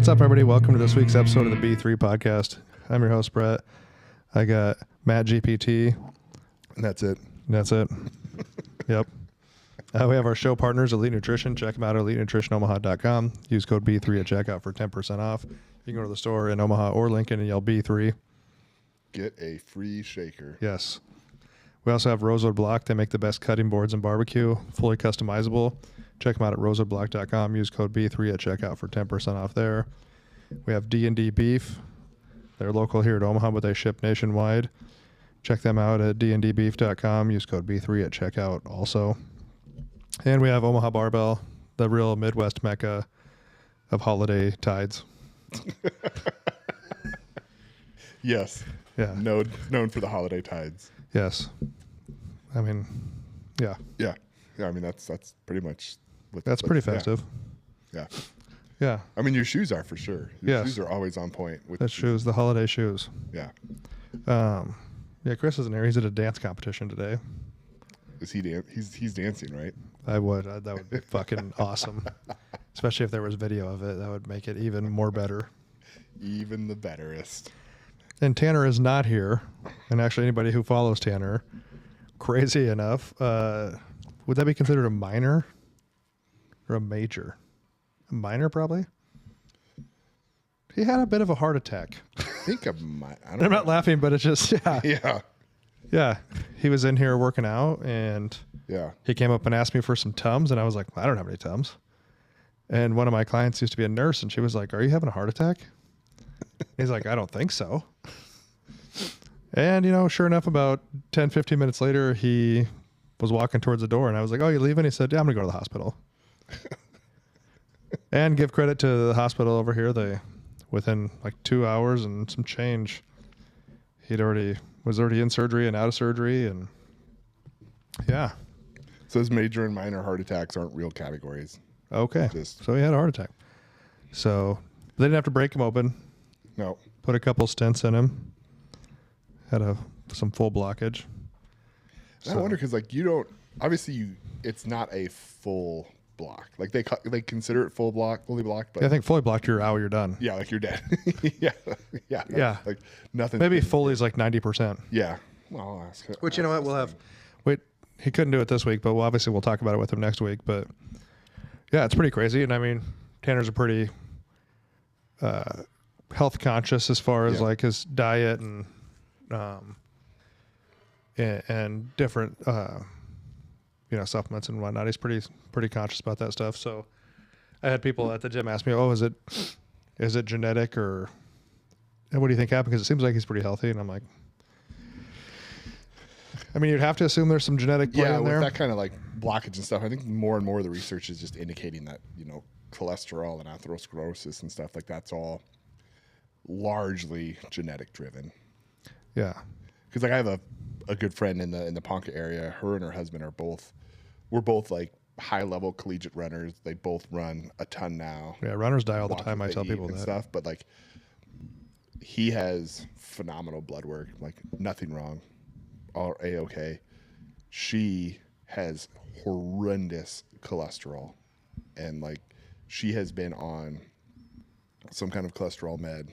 What's up, everybody? Welcome to this week's episode of the B3 podcast. I'm your host, Brett. I got Matt GPT. And that's it. That's it. Yep. We have our show partners, Elite Nutrition. Check them out at elitenutritionomaha.com. Use code B3 at checkout for 10% off. You can go to the store in Omaha or Lincoln and yell B3. Get a free shaker. Yes. We also have Rosewood Block. They make the best cutting boards and barbecue, fully customizable. Check them out at rosewoodblock.com. Use code B3 at checkout for 10% off there. We have D&D Beef. They're local here at Omaha, but they ship nationwide. Check them out at dndbeef.com. Use code B3 at checkout also. And we have Omaha Barbell, the real Midwest mecca of holiday tides. Yes. Yeah. Known for the holiday tides. Yes. I mean, yeah. Yeah. Yeah. I mean, that's pretty much what That's pretty festive. Yeah. Yeah. I mean, your shoes are for sure. Your Yes. shoes are always on point. With The shoes, the holiday shoes. Yeah. Yeah, Chris isn't here. He's at a dance competition today. Is he? He's dancing, right? I would. That would be fucking awesome. Especially if there was video of it. That would make it even more better. Even the betterest. And Tanner is not here. And actually, anybody who follows Tanner, crazy enough, would that be considered a minor or a major? A minor, probably. He had a bit of a heart attack. I think I'm not laughing, but it's just, yeah. Yeah. Yeah. He was in here working out, and Yeah. he came up and asked me for some Tums, and I was like, I don't have any Tums. And one of my clients used to be a nurse, and she was like, are you having a heart attack? He's like, I don't think so. And, sure enough, about 10, 15 minutes later, he was walking towards the door, and I was like, oh, you leaving? He said, yeah, I'm going to go to the hospital. And give credit to the hospital over here. Within like 2 hours and some change, was already in surgery and out of surgery. And yeah. So those major and minor heart attacks aren't real categories. Okay. So he had a heart attack. So they didn't have to break him open. No. Put a couple stents in him. Had some full blockage. I wonder because it's not a full block. Like they consider it fully blocked, but Yeah, I think fully blocked, you're out, you're done. yeah, like you're dead. yeah. Yeah. Like nothing. Maybe fully is like 90%. Yeah. Well, I'll ask. Which, you know what, we'll have. Wait, he couldn't do it this week, but we'll talk about it with him next week. But yeah, it's pretty crazy. And I mean, Tanner's a pretty health conscious as far as like his diet and different supplements and whatnot. He's pretty conscious about that stuff. So I had people at the gym ask me, "Oh, is it genetic or what do you think happened?" Because it seems like he's pretty healthy, and I'm like, I mean, you'd have to assume there's some genetic play in there. With that kind of like blockage and stuff, I think more and more of the research is just indicating that cholesterol and atherosclerosis and stuff like that's all largely genetic driven. Yeah, because like I have a good friend in the Ponca area. Her and her husband we're both like high level collegiate runners. They both run a ton now. Yeah, runners die all the time. I tell people that stuff, but like he has phenomenal blood work, like nothing wrong, all A-okay. She has horrendous cholesterol, and like she has been on some kind of cholesterol med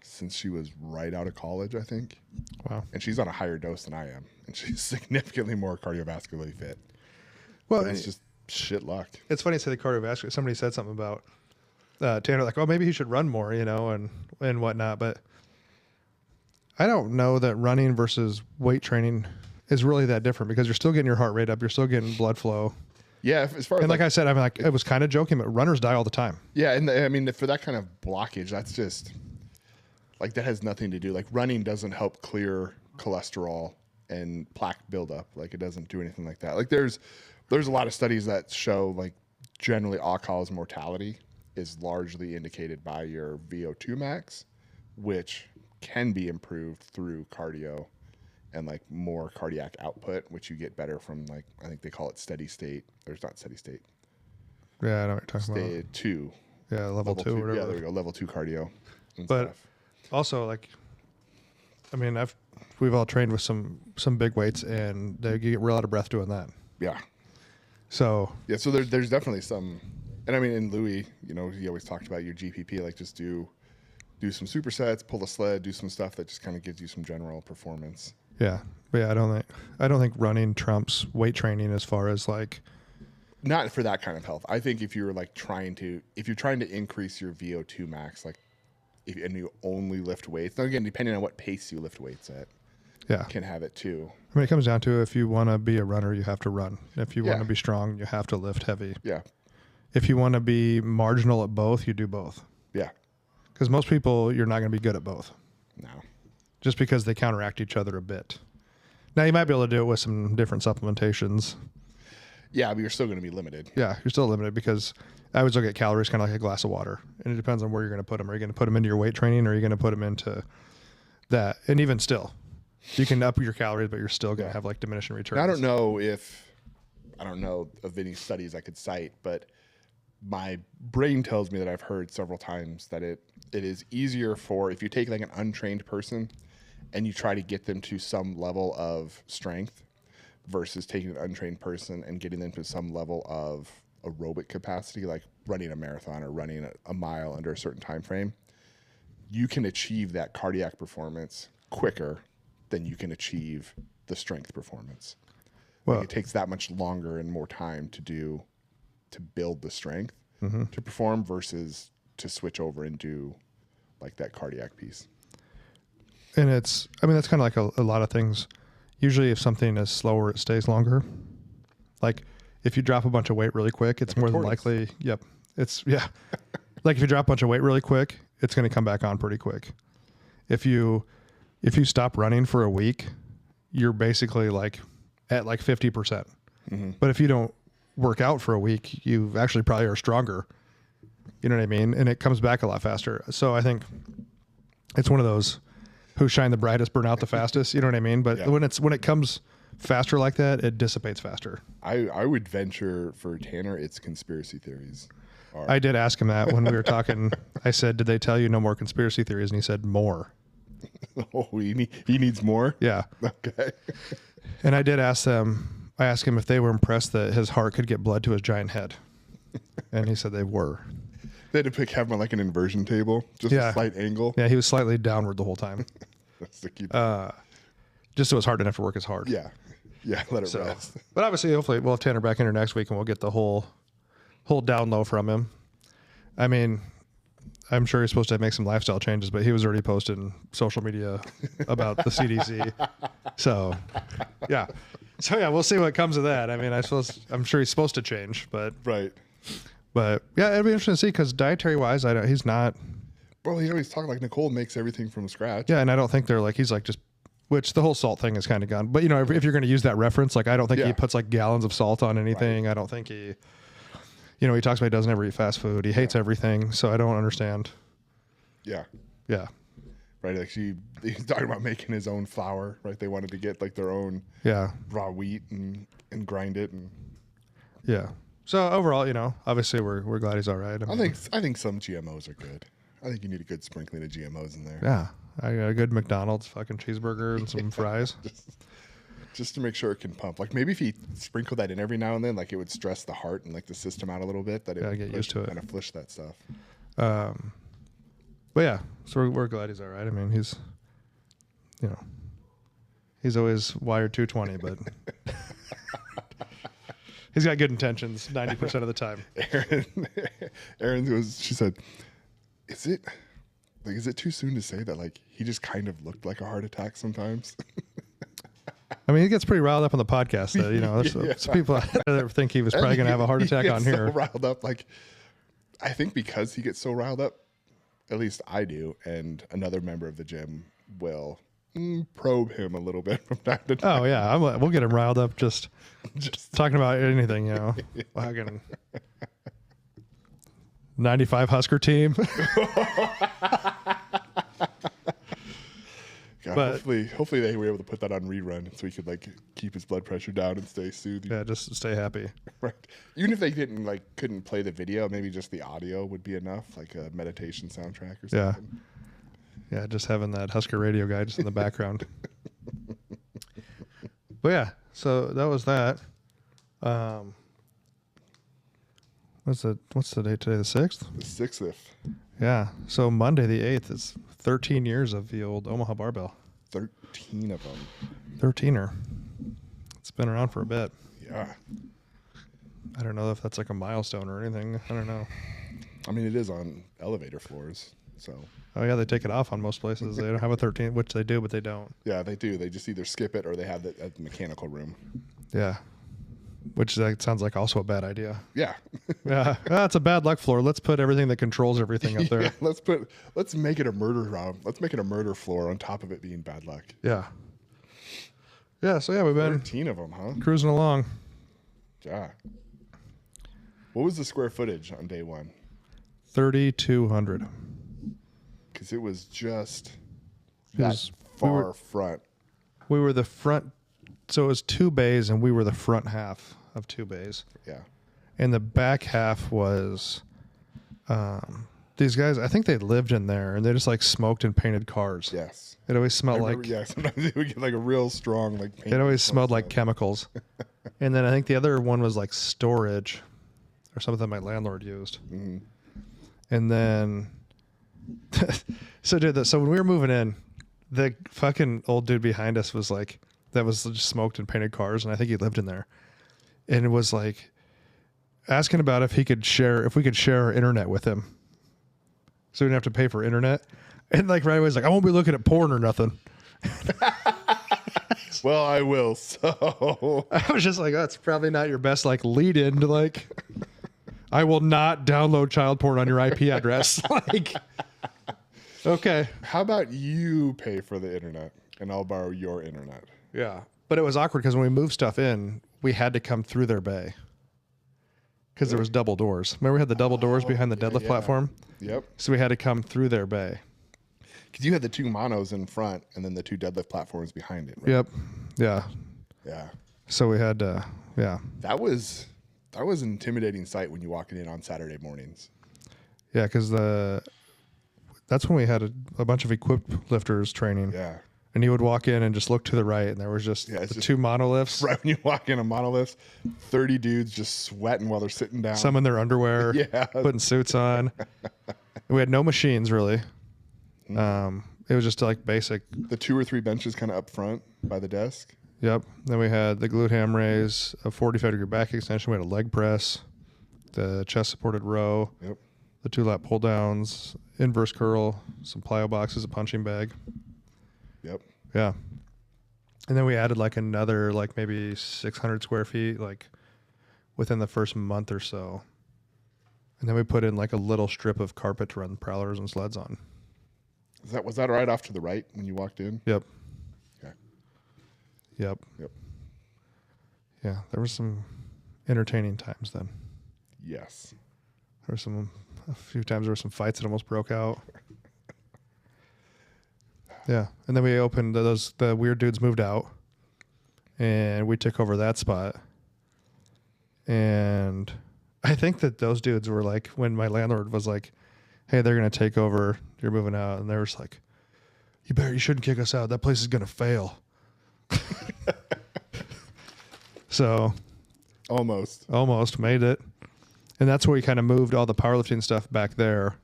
since she was right out of college, I think. Wow. And she's on a higher dose than I am, and she's significantly more cardiovascularly fit. Well, and it's just shit luck. It's funny to say the cardiovascular. Somebody said something about Tanner, like, oh, maybe he should run more, and whatnot. But I don't know that running versus weight training is really that different because you're still getting your heart rate up, you're still getting blood flow. Yeah, as far as and like I said, I mean, like I was kind of joking, but runners die all the time. Yeah, and I mean, for that kind of blockage, that's just like that has nothing to do. Like running doesn't help clear cholesterol and plaque buildup. Like it doesn't do anything like that. Like there's a lot of studies that show like generally all-cause mortality is largely indicated by your VO2 max, which can be improved through cardio and like more cardiac output, which you get better from like, I think they call it steady state. There's not steady state. Yeah, I know what you're talking about. State 2. Yeah, level 2 or whatever. Yeah, there we go. Level 2 cardio. But stuff. Also, like, I mean, we've all trained with some big weights, and they get real out of breath doing that. Yeah. So yeah, so there's definitely some And I mean, in Louis, you know, he always talked about your GPP, like just do some supersets, pull the sled, do some stuff that just kind of gives you some general performance. Yeah. But yeah, I don't think running trumps weight training as far as like, not for that kind of health. I think if you're trying to increase your VO2 max, and you only lift weights, now again, depending on what pace you lift weights at, yeah, can have it too. I mean, it comes down to if you want to be a runner, you have to run. If you want Yeah. to be strong, you have to lift heavy. Yeah. If you want to be marginal at both, you do both. Yeah. Because most people, you're not going to be good at both. No. Just because they counteract each other a bit. Now, you might be able to do it with some different supplementations. Yeah, but you're still going to be limited. Yeah, you're still limited because I always look at calories kind of like a glass of water. And it depends on where you're going to put them. Are you going to put them into your weight training or are you going to put them into that? And even still, you can up your calories, but you're still going to have like diminishing returns. Now, I don't know of any studies I could cite, but my brain tells me that I've heard several times that it is easier for, if you take like an untrained person and you try to get them to some level of strength versus taking an untrained person and getting them to some level of aerobic capacity, like running a marathon or running a mile under a certain time frame, you can achieve that cardiac performance quicker than you can achieve the strength performance. Well, it takes that much longer and more time to build the strength to perform versus to switch over and do like that cardiac piece. And that's kind of like a lot of things. Usually if something is slower, it stays longer. Like if you drop a bunch of weight really quick, it's more than likely. Yep. Like if you drop a bunch of weight really quick, it's going to come back on pretty quick. If you stop running for a week, you're basically like at like 50%. But if you don't work out for a week, you actually probably are stronger. You know what I mean? And it comes back a lot faster. So I think it's one of those who shine the brightest burn out the fastest. You know what I mean? But when it comes faster like that, it dissipates faster. I would venture for Tanner, it's conspiracy theories. I did ask him that when we were talking. I said, did they tell you no more conspiracy theories? And he said, more. Oh, he needs more? Yeah. Okay. And I did ask them, I asked him if they were impressed that his heart could get blood to his giant head. And he said they were. They had to have him on like an inversion table, just a slight angle. Yeah, he was slightly downward the whole time. Just so his heart didn't have to work as hard. Yeah. Yeah, let it rest. But obviously, hopefully, we'll have Tanner back in here next week and we'll get the whole down low from him. I mean, I'm sure he's supposed to make some lifestyle changes, but he was already posting social media about the CDC. So, yeah. So, yeah, we'll see what comes of that. I mean, I'm sure he's supposed to change, but. Right. But, yeah, it'll be interesting to see because dietary-wise, he's not. Well, he always talked like Nicole makes everything from scratch. Yeah, and I don't think he's like just. Which the whole salt thing is kind of gone. But, you know, if you're going to use that reference, like, I don't think he puts like gallons of salt on anything. Right. I don't think he, you know, he talks about he doesn't ever eat fast food. He hates everything. So I don't understand. Yeah. Yeah. Right. Like he's talking about making his own flour, right? They wanted to get like their own raw wheat and grind it. And yeah. So overall, you know, obviously we're glad he's all right. I think some GMOs are good. I think you need a good sprinkling of GMOs in there. Yeah. I got a good McDonald's fucking cheeseburger and some fries. Just to make sure it can pump. Like maybe if he sprinkled that in every now and then, like it would stress the heart and like the system out a little bit. That it would get used to it. Kind of flush that stuff. But yeah, so we're glad he's all right. I mean, he's, you know, he's always wired 220, but he's got good intentions 90% of the time. She said, is it too soon to say that like he just kind of looked like a heart attack sometimes? I mean, he gets pretty riled up on the podcast. You know, there's people out there that think he was probably going to have a heart attack on here. So riled up, like I think because he gets so riled up, at least I do, and another member of the gym will probe him a little bit from time to time. Oh yeah, we'll get him riled up just talking about anything. You know, fucking 95 Husker team. God, but hopefully they were able to put that on rerun so he could like keep his blood pressure down and stay soothed. Yeah, just stay happy. Right. Even if they couldn't play the video, maybe just the audio would be enough, like a meditation soundtrack or something. Yeah, just having that Husker radio guy just in the background. But yeah, so that was that. What's the date today? The 6th? The 6th. Yeah. So Monday the 8th is 13 years of the old Omaha Barbell. 13 of them. 13er. It's been around for a bit. Yeah. I don't know if that's like a milestone or anything. I don't know. I mean, it is on elevator floors, so. Oh yeah, they take it off on most places. They don't have a 13, which they do, but they don't. Yeah, they do. They just either skip it or they have it at the mechanical room. Yeah. Which sounds like also a bad idea. Yeah. Yeah. That's a bad luck floor. Let's put everything that controls everything up there. Yeah, let's make it a murder round. Let's make it a murder floor on top of it being bad luck. Yeah. Yeah, so yeah, we've been 13 of them, huh? cruising along. Yeah. What was the square footage on day one? 3,200. Because it was just It was- far front. We were the front, so it was 2 bays, and we were the front half of 2 bays. Yeah. And the back half was these guys, I think they lived in there, and they just like smoked and painted cars. Yes. It always smelled I remember, like yeah, sometimes it would get like a real strong like paint. it always smelled like stuff. chemicals. And then I think the other one was like storage or something that my landlord used. Mhm. And then so when we were moving in, the fucking old dude behind us was like, that was just smoked and painted cars, and I think he lived in there. And it was like asking about if we could share our internet with him, so we didn't have to pay for internet. And like right away, he's like, I won't be looking at porn or nothing. Well, I will. So I was just like, oh, that's probably not your best like lead in to like, I will not download child porn on your IP address. Like, okay. how about you pay for the internet and I'll borrow your internet? Yeah. But it was awkward because when we moved stuff in, we had to come through their bay because there was double doors. Remember we had the double doors behind the deadlift platform? Yep. So we had to come through their bay. Because you had the 2 monos in front and then the 2 deadlift platforms behind it. Right? Yep. Yeah. Yeah. So we had to, yeah. That was an intimidating sight when you walk in on Saturday mornings. Yeah, because that's when we had a bunch of equipped lifters training. Yeah. And you would walk in and just look to the right, and there was just Yeah, it's the just- 2 monoliths, Right when you walk in a monolith, 30 dudes just sweating while they're sitting down. some in their underwear, Yeah. putting suits on. And we had no machines really. It was just like basic. The 2 or 3 benches kind of up front by the desk. Yep. Then we had the glute ham raise, a 45-degree back extension. We had a leg press, the chest supported row, Yep. the 2 lat pull downs, inverse curl, some plyo boxes, a punching bag. Yep. Yeah. And then we added like another like maybe 600 square feet like within the first month or so. And then we put in like a little strip of carpet to run prowlers and sleds on. Was that right off to the right when you walked in? Yep. Okay. Yep. Yep. Yeah. There was some entertaining times then. Yes. There were a few times there were some fights that almost broke out. Yeah. And then we opened the weird dudes moved out and we took over that spot. And I think that those dudes were like, when my landlord was like, hey, they're going to take over, you're moving out. And they were just like, you shouldn't kick us out. That place is going to fail. So almost made it. And that's where we kind of moved all the powerlifting stuff back there.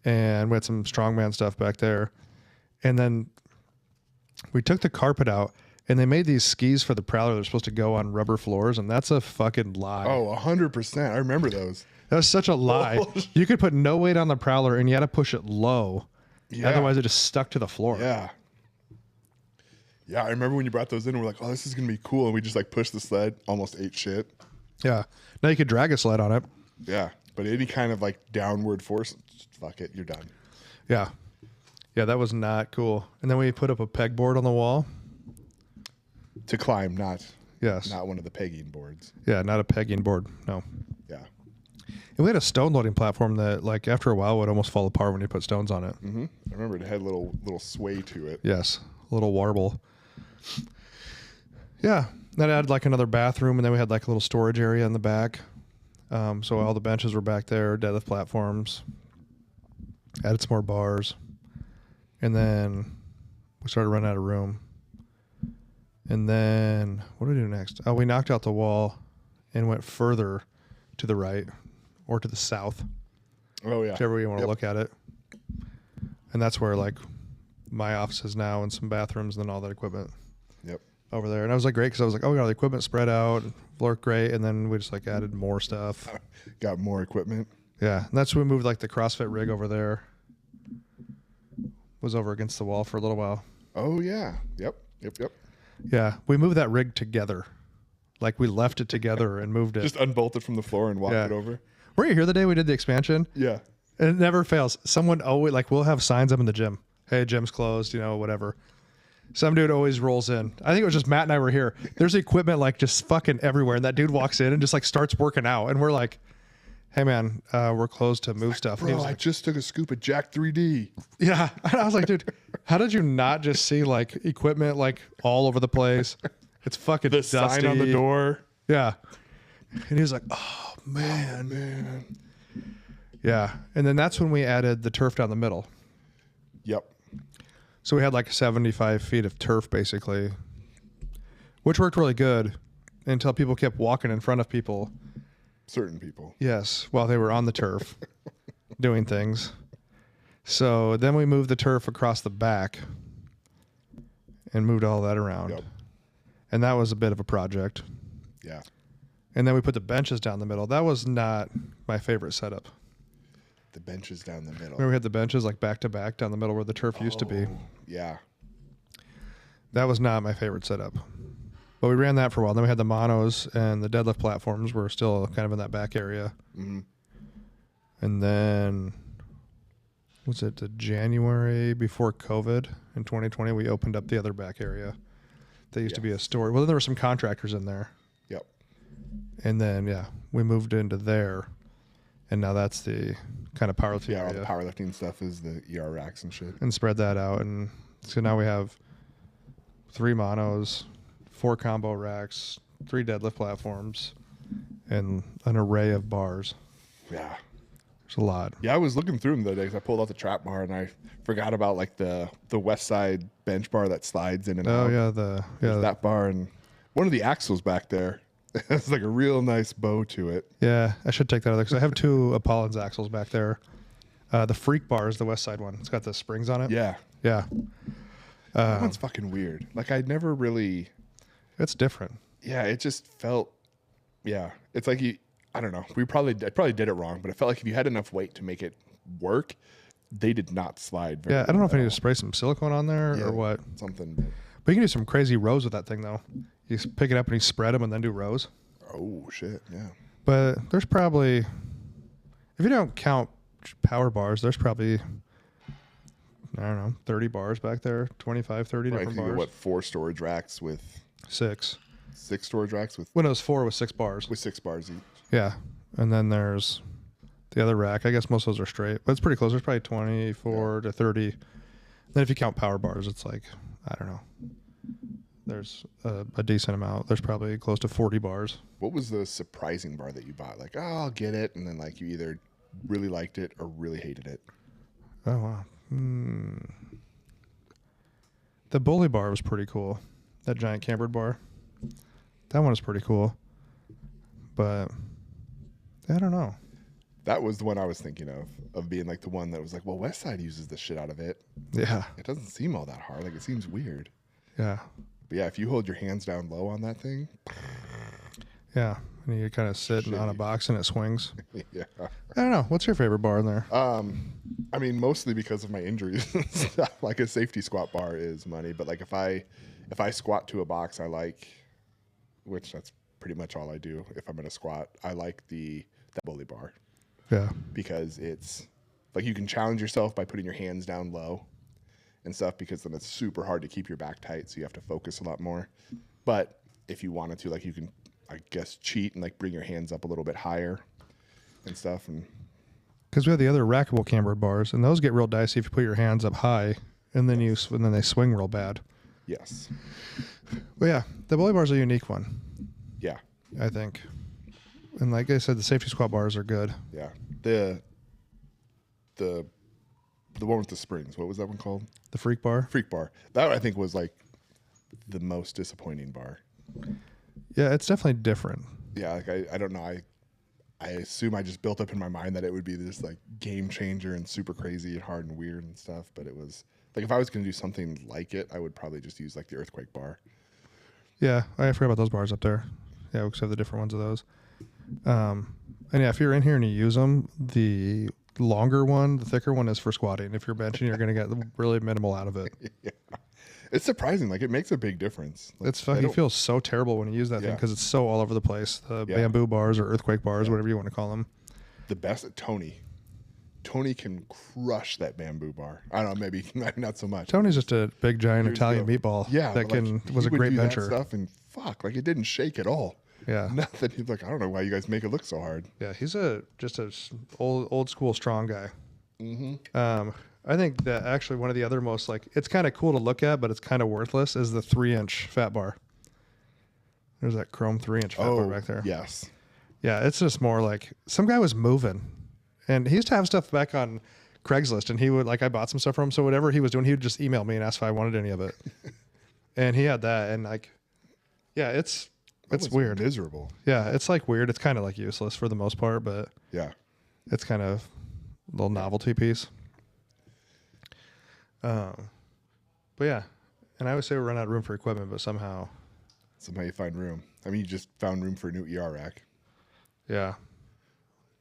And we had some strongman stuff back there. And then we took the carpet out and they made these skis for the prowler. They're supposed to go on rubber floors. And that's a fucking lie. Oh, 100%. I remember those. That was such a lie. You could put no weight on the prowler and you had to push it low. Yeah. Otherwise it just stuck to the floor. Yeah. Yeah, I remember when you brought those in and we're like, oh, this is going to be cool. And we just like pushed the sled, almost ate shit. Yeah. Now you could drag a sled on it. Yeah. But any kind of like downward force, fuck it, you're done. Yeah. Yeah, that was not cool. And then we put up a pegboard on the wall. To climb, not Yes. one of the pegging boards. Yeah, not a pegging board. No. Yeah. And we had a stone loading platform that, like, after a while would almost fall apart when you put stones on it. Mm-hmm. I remember it had a little sway to it. Yes. A little warble. Yeah. That added, like, another bathroom, and then we had, like, a little storage area in the back. So all the benches were back there, deadlift platforms. Added some more bars. And then we started running out of room. And then what did we do next? Oh, we knocked out the wall and went further to the right or to the south, Oh yeah. whichever way you want to Yep. look at it. And that's where like my office is now, and some bathrooms, and then all that equipment Yep. over there. And I was like, great, because I was like, oh, we got all the equipment spread out, worked great, and then we just like added more stuff. Got more equipment. Yeah, and that's when we moved like the CrossFit rig over there. Was over against the wall for a little while. Oh yeah. Yep. Yep. Yeah, we moved that rig together. Like we left it together and moved it. Just unbolted from the floor and walked Yeah. it over. Were you here the day we did the expansion? Yeah. And it never fails. Someone always, like, we'll have signs up in the gym. Hey, gym's closed, you know, whatever. Some dude always rolls in. I think it was just Matt and I were here. There's equipment like just fucking everywhere. And that dude walks in and just like starts working out. And we're like, hey man, we're closed to move stuff. And he Bro, was I like, just took a scoop of Jack 3D. yeah. And I was like, dude, how did you not just see like equipment like all over the place? It's fucking The dusty. sign on the door. Yeah. And he was like, oh man. Man. Yeah. And then that's when we added the turf down the middle. Yep. So we had like 75 feet of turf basically, which worked really good until people kept walking in front of people. Certain people. Yes, while they were on the turf doing things. So then we moved the turf across the back and moved all that around. Yep. And that was a bit of a project. Yeah. And then we put the benches down the middle. That was not my favorite setup. The benches down the middle. Remember we had the benches like back to back down the middle where the turf used to be. Yeah. That was not my favorite setup. But we ran that for a while. Then we had the monos, and the deadlift platforms were still kind of in that back area. Mm-hmm. And then, was it the January before COVID in 2020, we opened up the other back area. That used to be a store. Well, then there were some contractors in there. Yep. And then, yeah, we moved into there. And now that's the kind of powerlifting Yeah, all area. the powerlifting stuff is the ER racks and shit. And spread that out. And so now we have 3 monos, 4 combo racks, 3 deadlift platforms, and an array of bars. Yeah. There's a lot. Yeah, I was looking through them the other day 'cause I pulled out the trap bar and I forgot about like the west side bench bar that slides in and Oh out. yeah, There's that bar and one of the axles back there. It's like a real nice bow to it. yeah. I should take that other because I have 2 Apollon's axles back there. The Freak bar is the west side one. It's got the springs on it. Yeah. Yeah. That one's fucking weird. Like I'd never really. It's different. Yeah, it just felt. Yeah, it's like I don't know. I probably did it wrong, but it felt like if you had enough weight to make it work, they did not slide. Very Yeah, I don't know if I well. need to spray some silicone on there Yeah, or what. Something. But you can do some crazy rows with that thing though. You just pick it up and you spread them and then do rows. Oh shit! Yeah. But there's probably, if you don't count power bars, there's probably, I don't know, 30 bars back there, 25, 30 Right, different 'cause you bars. get, 4 storage racks with 6. 6 storage racks with When it was 4 with 6 bars. 6 bars each. Yeah. And then there's the other rack. I guess most of those are straight, but it's pretty close. There's probably 24 to 30. Then if you count power bars, it's like, I don't know. There's a decent amount. There's probably close to 40 bars. What was the surprising bar that you bought? Like, oh, I'll get it, and then like you either really liked it or really hated it. Oh, wow. The bully bar was pretty cool. That giant cambered bar. That one was pretty cool. But I don't know. That was the one I was thinking of being like the one that was like, well, Westside uses the shit out of it. Yeah. It doesn't seem all that hard. Like it seems weird. Yeah. But yeah, if you hold your hands down low on that thing, Yeah. And you kind of sit on a box and it swings. yeah. I don't know. What's your favorite bar in there? I mean, mostly because of my injuries and stuff. Like a safety squat bar is money, but like if I squat to a box I like, which that's pretty much all I do. If I'm gonna squat, I like the bully bar Yeah. because it's like you can challenge yourself by putting your hands down low and stuff because then it's super hard to keep your back tight, so you have to focus a lot more. But if you wanted to, like you can, I guess, cheat and like bring your hands up a little bit higher and stuff. And Because we have the other rackable cambered bars, and those get real dicey if you put your hands up high, and then and then they swing real bad. yes, But yeah, the bully bar is a unique one, yeah, I think. And like I said, the safety squat bars are good. yeah. The one with the springs. What was that one called? The freak bar. Freak bar. That I think was like the most disappointing bar. Yeah, it's definitely different. Yeah, like I don't know. I assume I just built up in my mind that it would be this like game changer and super crazy and hard and weird and stuff. But it was like, if I was going to do something like it, I would probably just use like the earthquake bar. Yeah, I forgot about those bars up there. Yeah, we have the different ones of those. And yeah, if you're in here and you use them, the longer one, the thicker one is for squatting. If you're benching, you're going to get really minimal out of it. Yeah. It's surprising. Like, it makes a big difference. Like, It's fucking feels so terrible when you use that thing because it's so all over the place. The bamboo bars or earthquake bars, whatever you want to call them. The best at Tony. Tony can crush that bamboo bar. I don't know, maybe not so much. Tony's just a big giant Italian meatball. Yeah, that was a great bencher. Stuff and fuck, like it didn't shake at all. Yeah, nothing. He's like, I don't know why you guys make it look so hard. Yeah, he's just a old school strong guy. Mm-hmm. I think that actually one of the other most like it's kind of cool to look at, but it's kind of worthless is the 3-inch fat bar. There's that chrome 3-inch fat bar back there. Yes. Yeah, it's just more like some guy was moving, and he used to have stuff back on Craigslist, and he would like I bought some stuff from him, so whatever he was doing, he would just email me and ask if I wanted any of it, and he had that, and like, yeah, it's weird, miserable. Yeah, it's like weird. It's kind of like useless for the most part, but yeah, it's kind of a little novelty piece. But yeah, and I always say we run out of room for equipment, but somehow you find room. I mean, you just found room for a new ER rack. Yeah.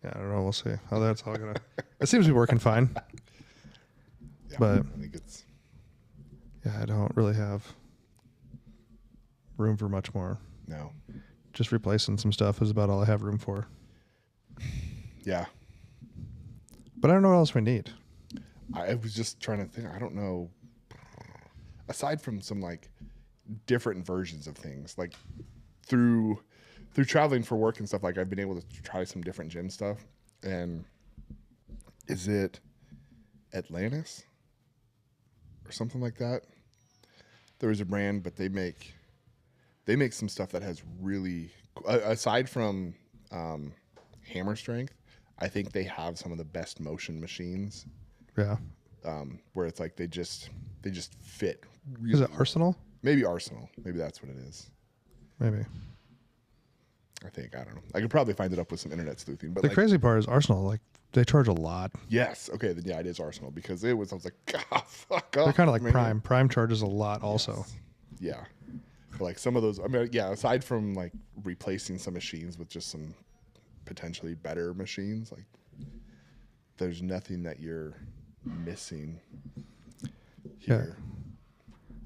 Yeah, I don't know. We'll see how that's all gonna. It seems to be working fine. Yeah, but I think it's. Yeah, I don't really have room for much more. No. Just replacing some stuff is about all I have room for. Yeah. But I don't know what else we need. I was just trying to think. I don't know. Aside from some like different versions of things, like through traveling for work and stuff, like I've been able to try some different gym stuff. And is it Atlantis or something like that? There was a brand, but they make some stuff that has really, aside from hammer strength, I think they have some of the best motion machines. Yeah. Where it's like they just fit. Really is it Arsenal? Maybe Arsenal. Maybe that's what it is. Maybe. I think, I don't know. I could probably find it up with some internet sleuthing. But the crazy part is Arsenal, like they charge a lot. Yes. Okay. Then yeah, it is Arsenal because I was like, God, fuck off. They're kind of like man. Prime. Prime charges a lot also. Yes. Yeah. But like some of those, I mean, yeah, aside from like replacing some machines with just some potentially better machines, like there's nothing that you're missing here. Yeah.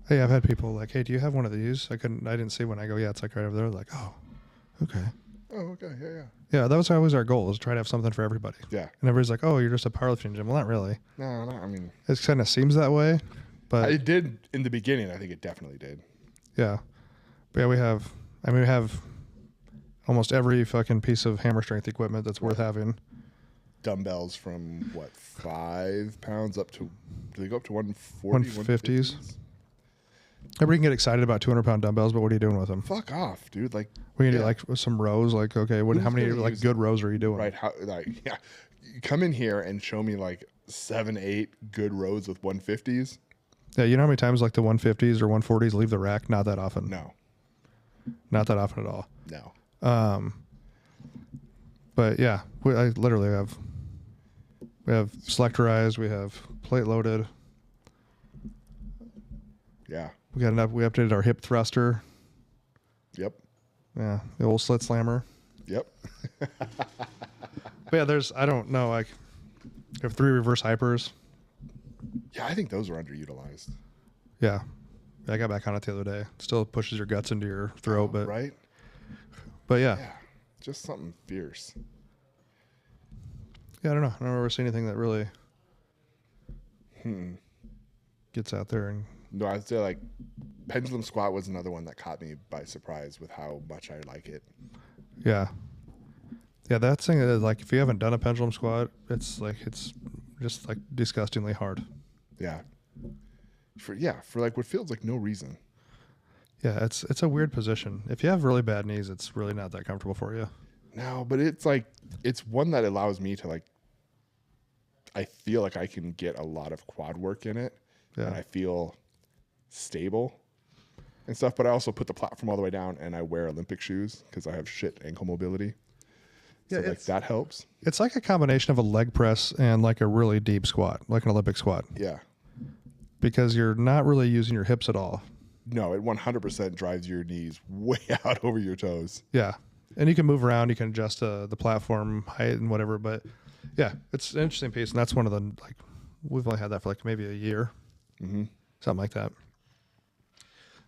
Hey, I've had people like, hey, do you have one of these? I didn't see when I go, yeah, it's like right over there. Like, oh, okay. Oh, okay. Yeah, yeah. Yeah, that was always our goal, is try to have something for everybody. Yeah. And everybody's like, oh, you're just a powerlifting gym. Well, not really. No, I mean. It kind of seems that way, but. It did in the beginning. I think it definitely did. Yeah. But yeah, we have almost every fucking piece of hammer strength equipment that's worth having. Dumbbells from, 5 pounds up to, do they go up to 140? 150s. Everybody can get excited about 200-pound dumbbells, but what are you doing with them? Fuck off, dude. Like, we can do like some rows. Like, okay, how many like good rows are you doing? Right. Yeah. You come in here and show me like 7, 8 good rows with 150s. Yeah, you know how many times like the 150s or 140s leave the rack? Not that often. No. Not that often at all. No. But yeah, we have selectorized, we have plate loaded. Yeah. We updated our hip thruster. Yep. Yeah, the old slit slammer. Yep. But yeah, I don't know, like, we have 3 reverse hypers. Yeah, I think those are underutilized. Yeah. I got back on it the other day. Still pushes your guts into your throat, but right. But yeah. Just something fierce. Yeah, I don't know. I don't ever see anything that really gets out there and. No, I'd say like pendulum squat was another one that caught me by surprise with how much I like it. Yeah. Yeah, that thing is like if you haven't done a pendulum squat, it's just like disgustingly hard. Yeah. For like what feels like no reason. Yeah, it's a weird position. If you have really bad knees, it's really not that comfortable for you. No, but it's one that allows me to like, I feel like I can get a lot of quad work in it. Yeah. And I feel stable and stuff, but I also put the platform all the way down and I wear Olympic shoes because I have shit ankle mobility. So Yeah, like that helps. It's like a combination of a leg press and like a really deep squat, like an Olympic squat, Yeah. because you're not really using your hips at all. No, it 100% drives your knees way out over your toes. Yeah. And you can move around, you can adjust the platform height and whatever, but yeah, it's an interesting piece. And that's one of the, like, we've only had that for like maybe a year, something like that.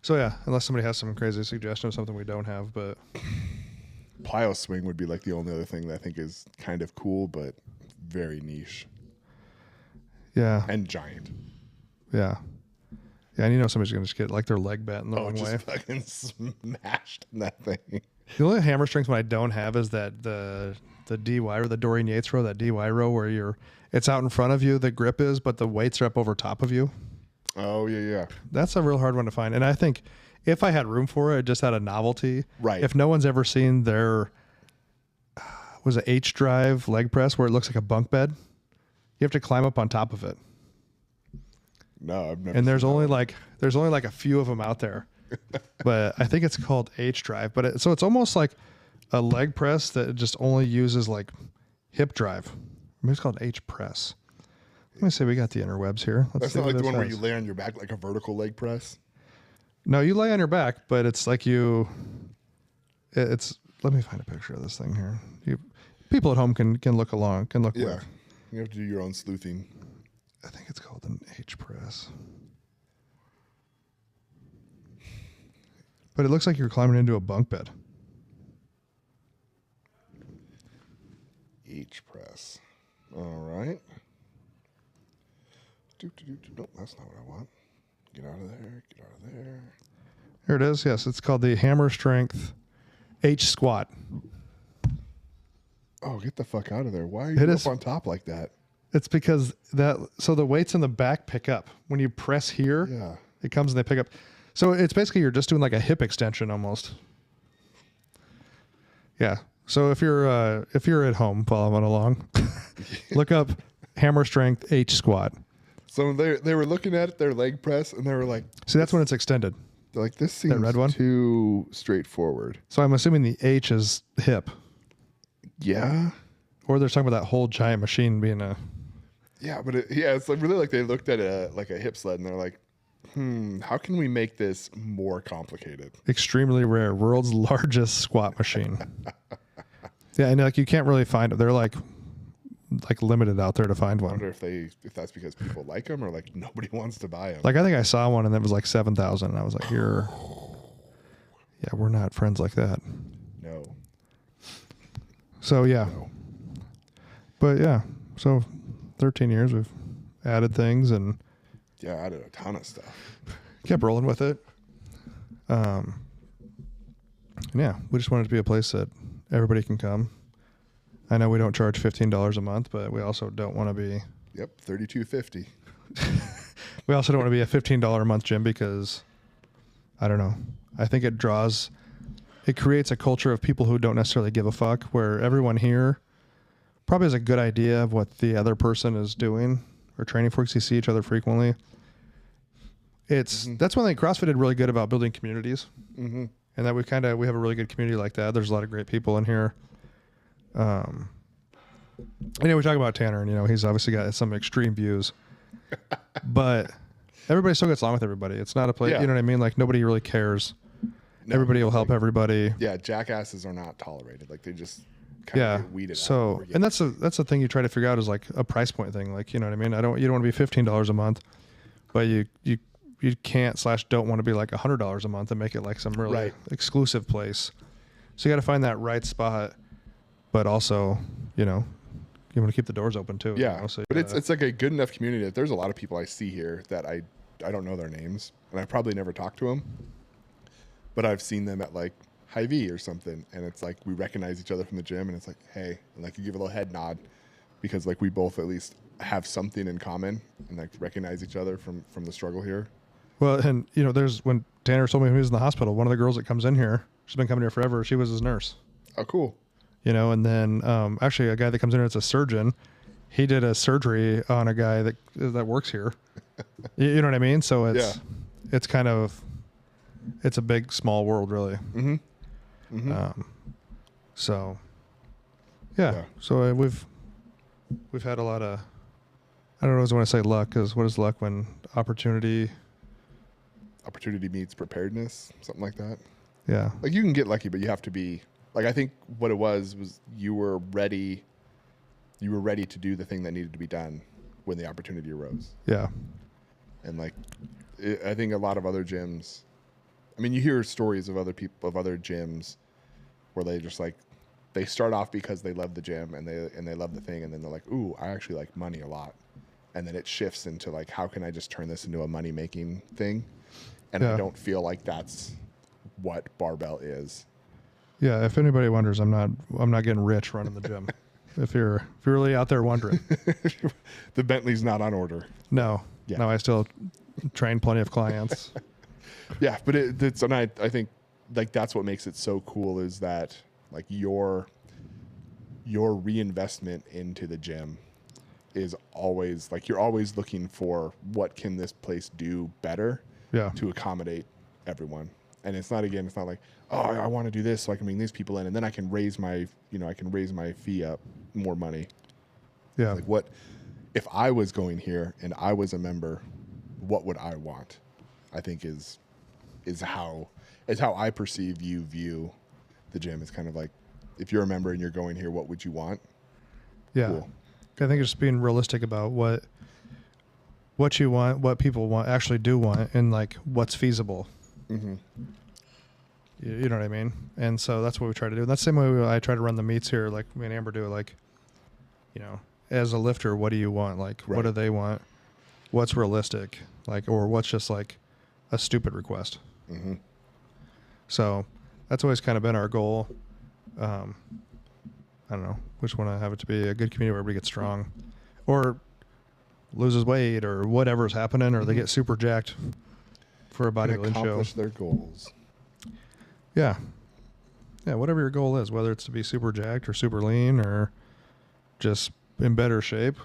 So yeah, unless somebody has some crazy suggestion of something we don't have, but Plyo swing would be like the only other thing that I think is kind of cool, but very niche yeah, and giant. yeah. Yeah, and you know somebody's going to just get like their leg bent in the wrong way. Fucking smashed in that thing. The only hammer strength one I don't have is that the DY or the Dorian Yates row, that DY row where it's out in front of you, the grip is, but the weights are up over top of you. Oh, yeah. That's a real hard one to find. And I think if I had room for it, just had a novelty. Right. If no one's ever seen their, was it H drive leg press where it looks like a bunk bed? You have to climb up on top of it. No, I've never. And there's only like a few of them out there. But I think it's called H drive. But so it's almost like a leg press that just only uses like hip drive. Maybe it's called H press. Let me see. We got the interwebs here. Let's That's see not what like the this one where has. you lay on your back like a vertical leg press. No, you lay on your back, but it's like it's. Let me find a picture of this thing here. People at home can look along, can look. Yeah, with. you have to do your own sleuthing. I think it's called an H press. But it looks like you're climbing into a bunk bed. H press. All right. Nope, that's not what I want. Get out of there. Get out of there. Here it is. Yes, it's called the Hammer Strength H squat. Oh, get the fuck out of there. Why are you up on top like that? It's because so the weights in the back pick up. When you press here, Yeah. it comes and they pick up. So it's basically you're just doing like a hip extension almost. Yeah. So if you're at home following along, look up Hammer Strength H squat. So they were looking at their leg press and they were like, See, that's when it's extended. they're like, this seems red one? too straightforward. So I'm assuming the H is hip, Yeah. or they're talking about that whole giant machine being a. Yeah, but it's like really like they looked at a hip sled and they're like, how can we make this more complicated? Extremely rare, world's largest squat machine. Yeah, and like you can't really find it. They're like limited out there to find I one. wonder if that's because people like them or like nobody wants to buy them. Like I think I saw one and it was like 7,000. And I was like, yeah, we're not friends like that. No. So yeah, No. but yeah, so 13 years we've added things and Yeah, I did a ton of stuff. kept rolling with it. And yeah, we just wanted to be a place that everybody can come. I know we don't charge $15 a month, but we also don't want to be. Yep, $32.50. We also don't want to be a $15 a month gym because I don't know. I think it creates a culture of people who don't necessarily give a fuck, where everyone here probably has a good idea of what the other person is doing or training for because you see each other frequently. That's one thing CrossFit did really good about building communities. Mm-hmm. And that we have a really good community like that. There's a lot of great people in here. We talk about Tanner, and he's obviously got some extreme views, but everybody still gets along with everybody. It's not a place, Yeah. you know what I mean? Like nobody really cares. No, Everybody will help everybody. Yeah, jackasses are not tolerated. Like they just kind of get weeded out. So, and that's the thing you try to figure out is like a price point thing. Like, you know what I mean? You don't want to be $15 a month, but you can't/don't want to be like $100 a month and make it like some really exclusive place. So you got to find that right spot, but also, you want to keep the doors open too. Yeah, So but it's like a good enough community that there's a lot of people I see here that I don't know their names and I probably never talked to them, but I've seen them at like Hy-Vee or something, and it's like we recognize each other from the gym, and it's like, hey, and like you give a little head nod because like we both at least have something in common and like recognize each other from the struggle here. Well, and there's when Tanner told me he was in the hospital, one of the girls that comes in here, she's been coming here forever. She was his nurse. Oh, cool. And then actually a guy that comes in here that's a surgeon, he did a surgery on a guy that works here. You know what I mean? So it's kind of, it's a big, small world really. Mm-hmm. Mm-hmm. So Yeah. So we've had a lot of, I don't always want to say luck, because what is luck when opportunity meets preparedness, something like that. Yeah. Like you can get lucky, but you have to be like, I think what it was you were ready to do the thing that needed to be done when the opportunity arose. Yeah. And like, I think a lot of other gyms, I mean, you hear stories of other people, of other gyms where they just like, they start off because they love the gym and they love the thing. And then they're like, ooh, I actually like money a lot. And then it shifts into like, how can I just turn this into a money making thing? And I don't feel like that's what Barbell is. Yeah. If anybody wonders, I'm not getting rich running the gym. if you're really out there wondering, the Bentley's not on order. No. Yeah. No, I still train plenty of clients. Yeah. But and I think like, that's what makes it so cool is that like your reinvestment into the gym is always like, you're always looking for what can this place do better to accommodate everyone. And it's not like, oh, I want to do this so I can bring these people in and then I can raise my fee up more money. Yeah. Like what, if I was going here and I was a member, what would I want? I think is how I perceive you view the gym. It's kind of like, if you're a member and you're going here, what would you want? Yeah. Cool. I think it's just being realistic about what you want, what people want, actually do want, and like what's feasible. Mm-hmm. You know what I mean? And so that's what we try to do. And that's the same way I try to run the meets here. Like me and Amber do, like, you know, as a lifter, what do you want? Like, what do they want? What's realistic? Like, or what's just like a stupid request? Mm-hmm. So that's always kind of been our goal. I don't know which one I have it to be, a good community where everybody gets strong or loses weight or whatever's happening, or they get super jacked for a bodybuilding show. Accomplish their goals. Yeah. Yeah. Whatever your goal is, whether it's to be super jacked or super lean or just in better shape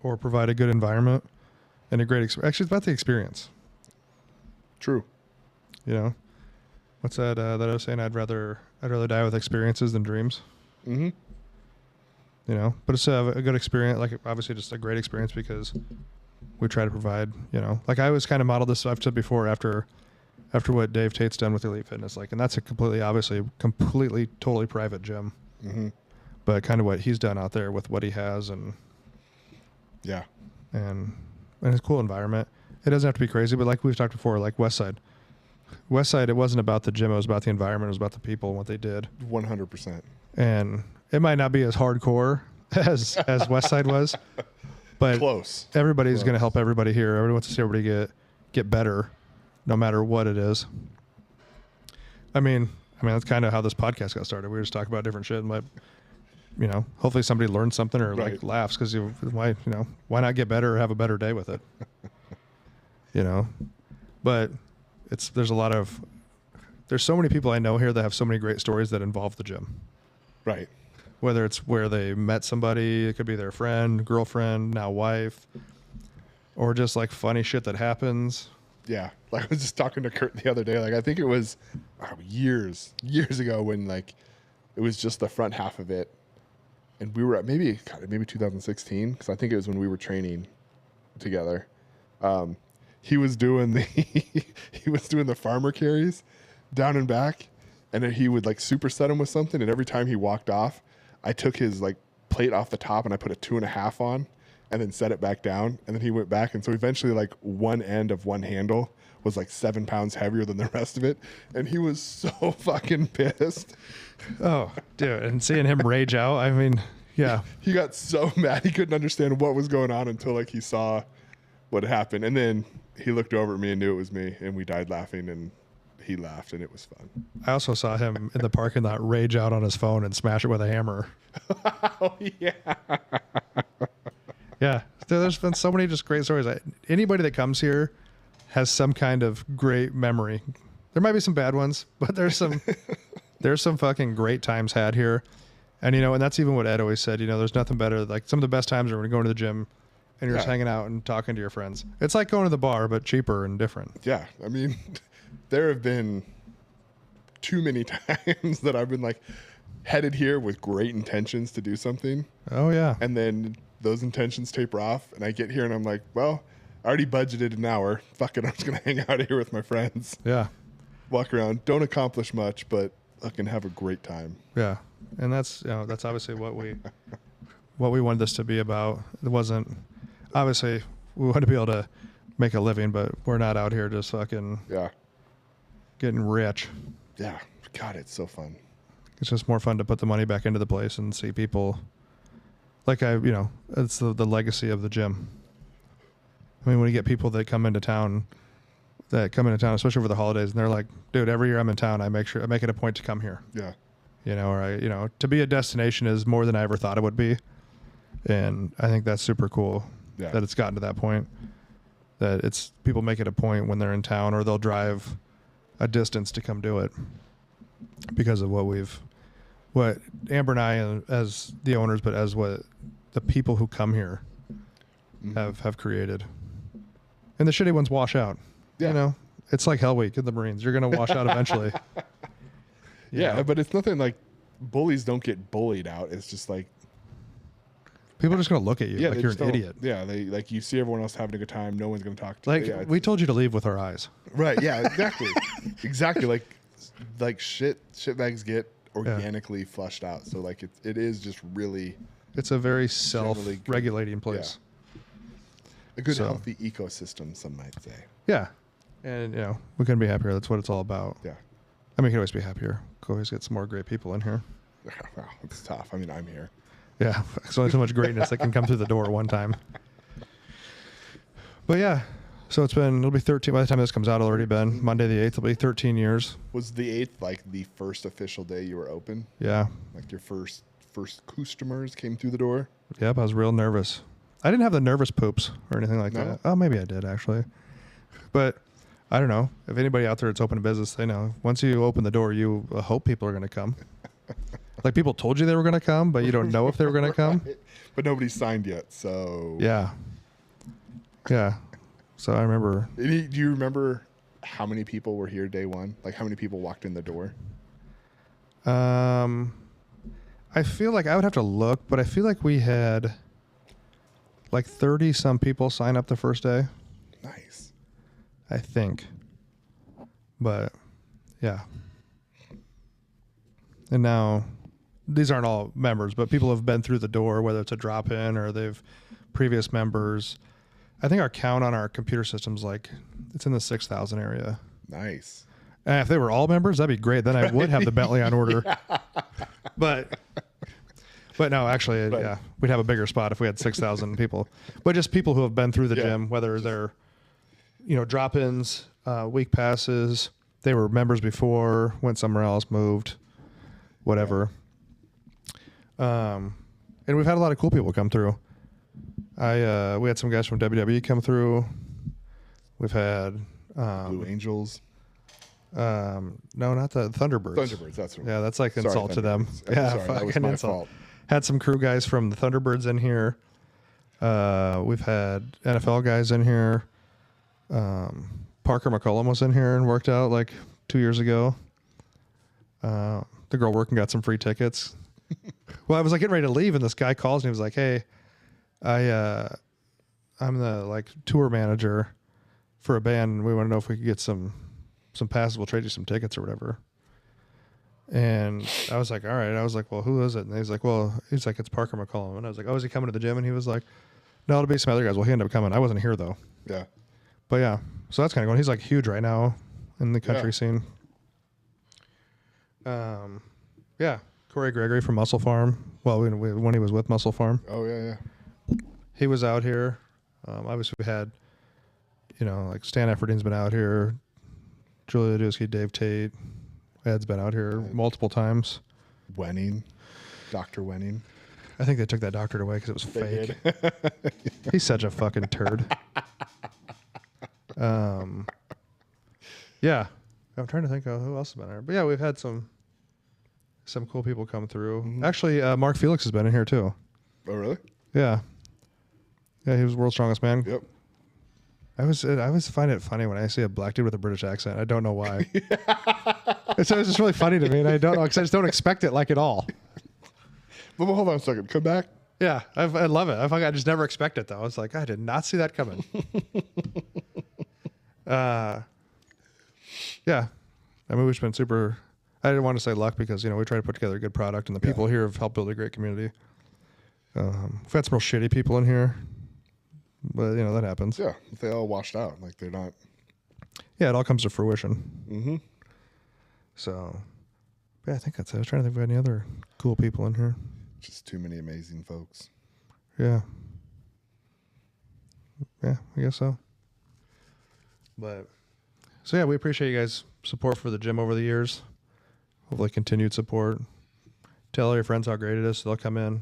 or provide a good environment and a great experience. Actually, it's about the experience. True. You know, what's that, that I was saying? I'd rather die with experiences than dreams. Mm-hmm. You know, but it's a good experience, like obviously just a great experience because we try to provide, you know, like I always kind of modeled this, I've said before, after what Dave Tate's done with Elite Fitness, like, and that's a completely, totally private gym. Mm-hmm. But kind of what he's done out there with what he has and it's a cool environment. It doesn't have to be crazy, but like we've talked before, like Westside, it wasn't about the gym. It was about the environment. It was about the people and what they did. 100%. And it might not be as hardcore as Westside was, but close. Everybody's going to help everybody here. Everybody wants to see everybody get better, no matter what it is. I mean, that's kind of how this podcast got started. We were just talking about different shit and like, you know, hopefully somebody learns something or like laughs because why not get better or have a better day with it? You know, but there's so many people I know here that have so many great stories that involve the gym. Right. Whether it's where they met somebody, it could be their friend, girlfriend, now wife, or just like funny shit that happens. Yeah. Like I was just talking to Kurt the other day. Like I think it was years ago when like it was just the front half of it. And we were at maybe 2016, because I think it was when we were training together. He was doing the farmer carries down and back, and then he would like superset him with something. And every time he walked off, I took his like plate off the top and I put a 2.5 on, and then set it back down. And then he went back, and so eventually like one end of one handle was like 7 pounds heavier than the rest of it, and he was so fucking pissed. Oh, dude! And seeing him rage out, I mean, yeah, he got so mad he couldn't understand what was going on until like he saw what happened, and then he looked over at me and knew it was me, and we died laughing, and he laughed, and it was fun. I also saw him in the parking lot rage out on his phone and smash it with a hammer. Oh yeah, yeah. There's been so many just great stories. Anybody that comes here has some kind of great memory. There might be some bad ones, but there's some fucking great times had here. And, you know, and that's even what Ed always said, you know, there's nothing better. Like some of the best times are when you're going to the gym and you're just hanging out and talking to your friends. It's like going to the bar, but cheaper and different. Yeah. I mean, there have been too many times that I've been like, headed here with great intentions to do something, Oh yeah. and then those intentions taper off, and I get here and I'm like, well, I already budgeted an hour. Fuck it, I'm just gonna hang out here with my friends, Yeah. walk around, don't accomplish much, but I can have a great time. Yeah. And that's that's obviously what we wanted this to be about. It wasn't obviously we want to be able to make a living, but we're not out here just fucking Yeah, getting rich. yeah. God, it's so fun. It's just more fun to put the money back into the place and see people like it's the legacy of the gym. I mean, when you get people that come into town, especially over the holidays, and they're like, dude, every year I'm in town, I make it a point to come here. Yeah. To be a destination is more than I ever thought it would be. And I think that's super cool that it's gotten to that point, that it's people make it a point when they're in town, or they'll drive a distance to come do it because of what Amber and I, as the owners, but as what the people who come here have created. And the shitty ones wash out. Yeah. It's like Hell Week in the Marines. You're going to wash out eventually. Yeah, but it's nothing like bullies don't get bullied out. It's just like people are just going to look at you like you're an idiot. Yeah, they like you see everyone else having a good time. No one's going to talk to you. Like we told you to leave with our eyes. Right. Yeah. Exactly. Exactly. Like shit bags get organically flushed out. So like it is just really. It's a very self-regulating place. Yeah. A good healthy ecosystem, some might say. Yeah, and we couldn't be happier. That's what it's all about. Yeah. I mean, you can always be happier. Could always get some more great people in here. Wow, it's tough. I mean, I'm here. Yeah, there's only so much greatness that can come through the door one time. But yeah, so it'll be 13. By the time this comes out, it'll already been Monday the 8th. It'll be 13 years. Was the 8th like the first official day you were open? Yeah. Like your first customers came through the door? Yep, I was real nervous. I didn't have the nervous poops or anything like that. Oh, maybe I did actually. But I don't know. If anybody out there that's open a business, they know. Once you open the door, you hope people are going to come. Like people told you they were going to come, but you don't know if they were going to come. But nobody's signed yet, so. Yeah. Yeah. So I remember. Do you remember how many people were here day one? Like how many people walked in the door? I feel like I would have to look, but I feel like we had like 30 some people sign up the first day. Nice. I think. But yeah. And now these aren't all members, but people have been through the door, whether it's a drop in or they've previous members. I think our count on our computer system's like it's in the 6,000 area. Nice. And if they were all members, that'd be great. Then I would have the Bentley on order. But no, actually, yeah, we'd have a bigger spot if we had 6,000 people. But just people who have been through the gym, whether they're, drop-ins, week passes, they were members before, went somewhere else, moved, whatever. And we've had a lot of cool people come through. We had some guys from WWE come through. We've had Blue Angels. No, not the Thunderbirds. Thunderbirds, that's what. Yeah, that's like insult to them. I'm Yeah, sorry, that was my fault. Had some crew guys from the Thunderbirds in here. We've had NFL guys in here. Parker McCullum was in here and worked out like 2 years ago. The girl working got some free tickets. Well, I was like getting ready to leave, and this guy calls and he was like, "Hey, I'm the like tour manager for a band, and we want to know if we could get some passes. We'll trade you some tickets or whatever." And I was like, all right. I was like, well, who is it? And he's like, it's Parker McCullum. And I was like, oh, is he coming to the gym? And he was like, no, it'll be some other guys. Well, he ended up coming. I wasn't here though. Yeah. But yeah, so that's kind of going. He's like huge right now in the country scene. Yeah. Corey Gregory from Muscle Farm. Well, when he was with Muscle Farm. Oh yeah. He was out here. Obviously we had, like Stan Efforting's been out here. Julia Dusky, Dave Tate. Ed's been out here multiple times. Wenning. Dr. Wenning. I think they took that doctorate away because it was fake. He's such a fucking turd. Yeah. I'm trying to think of who else has been here. But yeah, we've had some cool people come through. Mm-hmm. Actually, Mark Felix has been in here too. Oh, really? Yeah. Yeah, he was World's Strongest Man. Yep. I always find it funny when I see a black dude with a British accent. I don't know why. It's just really funny to me, and I don't know because I just don't expect it like at all. But hold on a second. Come back. Yeah, I love it. I just never expect it though. I was like, I did not see that coming. Yeah, I mean, we've been super. I didn't want to say luck because we try to put together a good product, and the people here have helped build a great community. We've had some real shitty people in here, but that happens. Yeah, they all washed out. Like they're not. Yeah, it all comes to fruition. Mm-hmm. So, yeah, I think that's it. I was trying to think of any other cool people in here. Just too many amazing folks. Yeah. Yeah, I guess so. But so yeah, we appreciate you guys' support for the gym over the years. Hopefully continued support. Tell all your friends how great it is so they'll come in.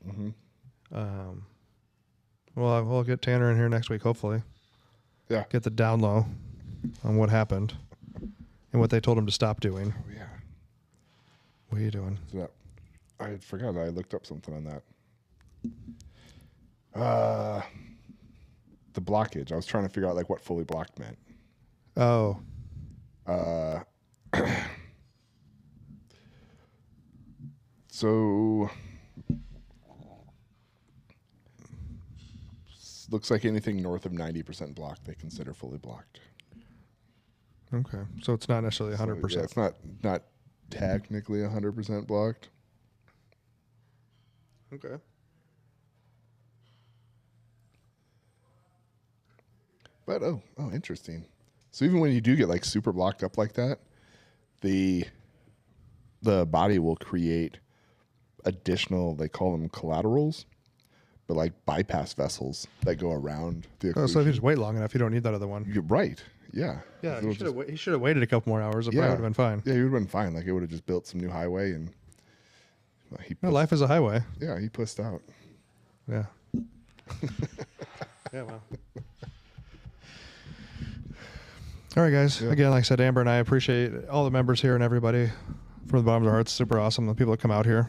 Mm-hmm. We'll get Tanner in here next week, hopefully. Yeah. Get the down low on what happened and what they told him to stop doing. Oh, yeah. What are you doing? So that, I had forgotten I looked up something on that. The blockage. I was trying to figure out like what fully blocked meant. Oh. So looks like anything north of 90% blocked they consider fully blocked. Okay. So it's not necessarily 100%. So, yeah, it's not technically 100% blocked. Okay. But oh, interesting. So even when you do get like super blocked up like that, the body will create additional, they call them collaterals, but like bypass vessels that go around the occlusion. Oh, so if you just wait long enough, you don't need that other one. You're right. Yeah. Yeah, he should have waited a couple more hours. It probably would have been fine. Yeah, he would have been fine. Like it would have just built some new highway and life is a highway. Yeah, he pussed out. Yeah. Yeah, well. All right, guys. Yeah. Again, like I said, Amber and I appreciate all the members here and everybody from the bottom of our hearts. Super awesome. The people that come out here.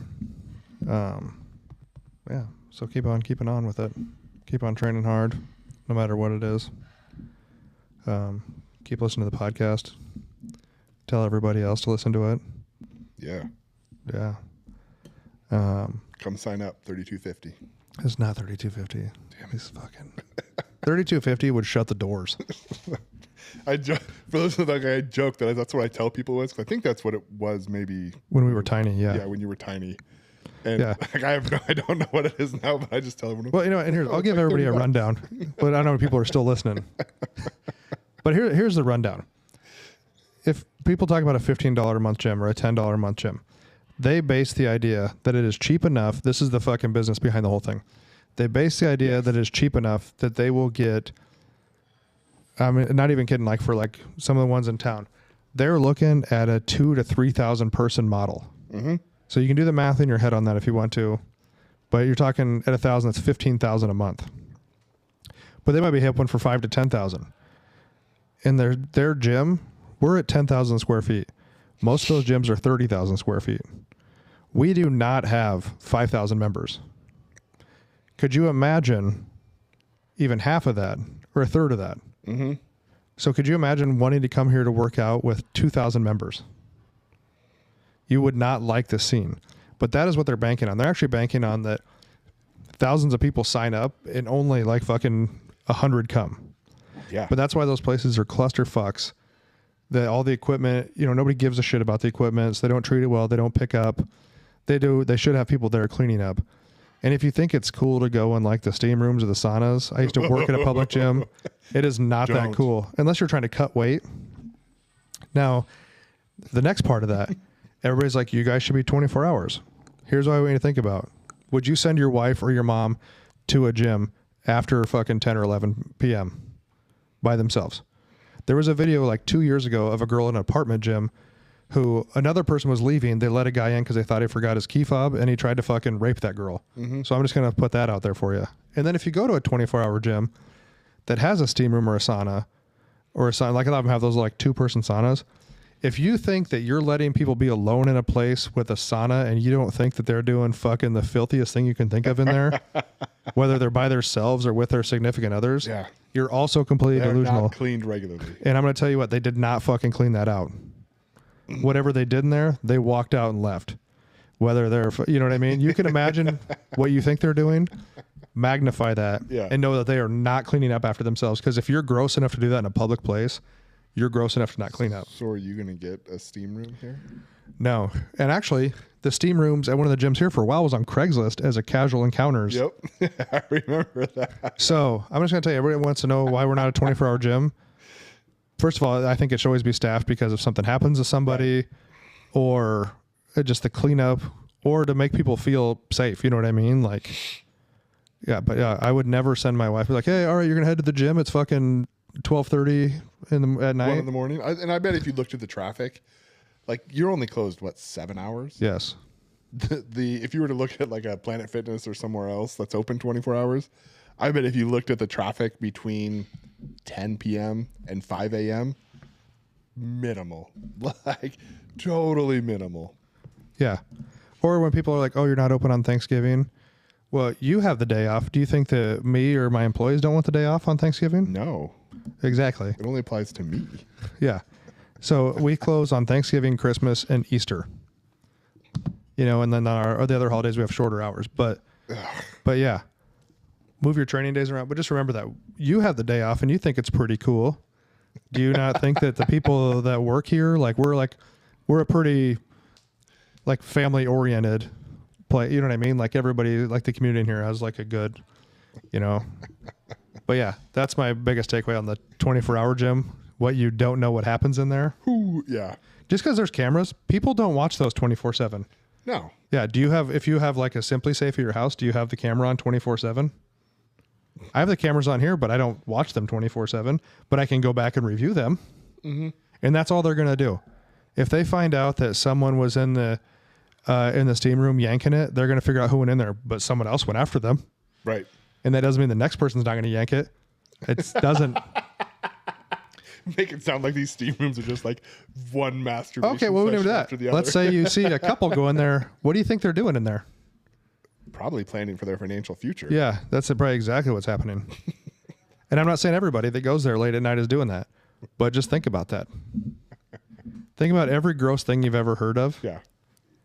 Yeah. So keep on keeping on with it. Keep on training hard, no matter what it is. Keep listening to the podcast. Tell everybody else to listen to it. Yeah. Yeah. Come sign up. $32.50. It's not $32.50. Damn, he's fucking. $32.50 would shut the doors. For those of I joke that that's what I tell people was. 'Cause I think that's what it was. Maybe when we were tiny. Yeah. Yeah, when you were tiny. And like, I don't know what it is now, but I just tell everyone. Well, and here's I'll give everybody a rundown. But I don't know if people are still listening. But here's the rundown. If people talk about a $15 a month gym or a $10 a month gym, they base the idea that it is cheap enough. This is the fucking business behind the whole thing. They base the idea that it is cheap enough that they will get. I mean, not even kidding. Like for like some of the ones in town, they're looking at a 2,000 to 3,000 person model. Mm-hmm. So you can do the math in your head on that if you want to, but you're talking at 1,000, that's 15,000 a month. But they might be hip one for 5,000 to 10,000. In their gym, we're at 10,000 square feet. Most of those gyms are 30,000 square feet. We do not have 5,000 members. Could you imagine even half of that or a third of that? Mm-hmm. So could you imagine wanting to come here to work out with 2,000 members? You would not like this scene. But that is what they're banking on. They're actually banking on that thousands of people sign up and only like fucking 100 come. Yeah. But that's why those places are cluster fucks. That all the equipment, nobody gives a shit about the equipment. So they don't treat it well. They don't pick up. They do. They should have people there cleaning up. And if you think it's cool to go in like the steam rooms or the saunas, I used to work at a public gym. It is not that cool unless you're trying to cut weight. Now, the next part of that, everybody's like, you guys should be 24 hours. Here's what I want you to think about. Would you send your wife or your mom to a gym after fucking 10 or 11 p.m. by themselves? There was a video like 2 years ago of a girl in an apartment gym who another person was leaving. They let a guy in because they thought he forgot his key fob and he tried to fucking rape that girl. Mm-hmm. So I'm just going to put that out there for you. And then if you go to a 24-hour gym that has a steam room or a sauna, like a lot of them have those like 2-person saunas, if you think that you're letting people be alone in a place with a sauna and you don't think that they're doing fucking the filthiest thing you can think of in there, whether they're by themselves or with their significant others, you're also completely They're delusional. not cleaned regularly. And I'm going to tell you what, they did not fucking clean that out. Whatever they did in there, they walked out and left. Whether they're, you know what I mean? You can imagine what you think they're doing, magnify that, and know that they are not cleaning up after themselves. Because if you're gross enough to do that in a public place, you're gross enough to not clean up. So are you going to get a steam room here? No. And actually, the steam rooms at one of the gyms here for a while was on Craigslist as a casual encounters. Yep. I remember that. So I'm just going to tell you, everybody wants to know why we're not a 24-hour gym. First of all, I think it should always be staffed because if something happens to somebody or just the cleanup or to make people feel safe, you know what I mean? Like, yeah, but yeah, I would never send my wife, be like, hey, all right, you're going to head to the gym. It's fucking 12:30 at night. 1 in the morning. And I bet if you looked at the traffic, like you're only closed, what, 7 hours? Yes. If you were to look at like a Planet Fitness or somewhere else that's open 24 hours, I bet if you looked at the traffic between 10 p.m. and 5 a.m., minimal, like totally minimal. Yeah. Or when people are like, oh, you're not open on Thanksgiving. Well, you have the day off. Do you think that me or my employees don't want the day off on Thanksgiving? No. Exactly. It only applies to me. Yeah. So we close on Thanksgiving, Christmas, and Easter. You know, and then the other holidays we have shorter hours. But yeah, move your training days around. But just remember that you have the day off and you think it's pretty cool. Do you not think that the people that work here, we're a pretty like family oriented play, you know what I mean? Like everybody, like the community in here has like a good, you know, but yeah, that's my biggest takeaway on the 24-hour gym. What you don't know what happens in there. Ooh, yeah. Just because there's cameras, people don't watch those 24/7. No. Yeah. If you have like a Simply Safe at your house, do you have the camera on 24/7? I have the cameras on here, but I don't watch them 24/7, but I can go back and review them. Mm-hmm. And that's all they're going to do. If they find out that someone was in the steam room yanking it, they're going to figure out who went in there, but someone else went after them. Right. And that doesn't mean the next person's not going to yank it. It doesn't. Make it sound like these steam rooms are just like one masturbation. Okay, well, we do that. Let's say you see a couple go in there. What do you think they're doing in there? Probably planning for their financial future. Yeah, that's probably exactly what's happening. And I'm not saying everybody that goes there late at night is doing that, but just think about that. Think about every gross thing you've ever heard of. Yeah.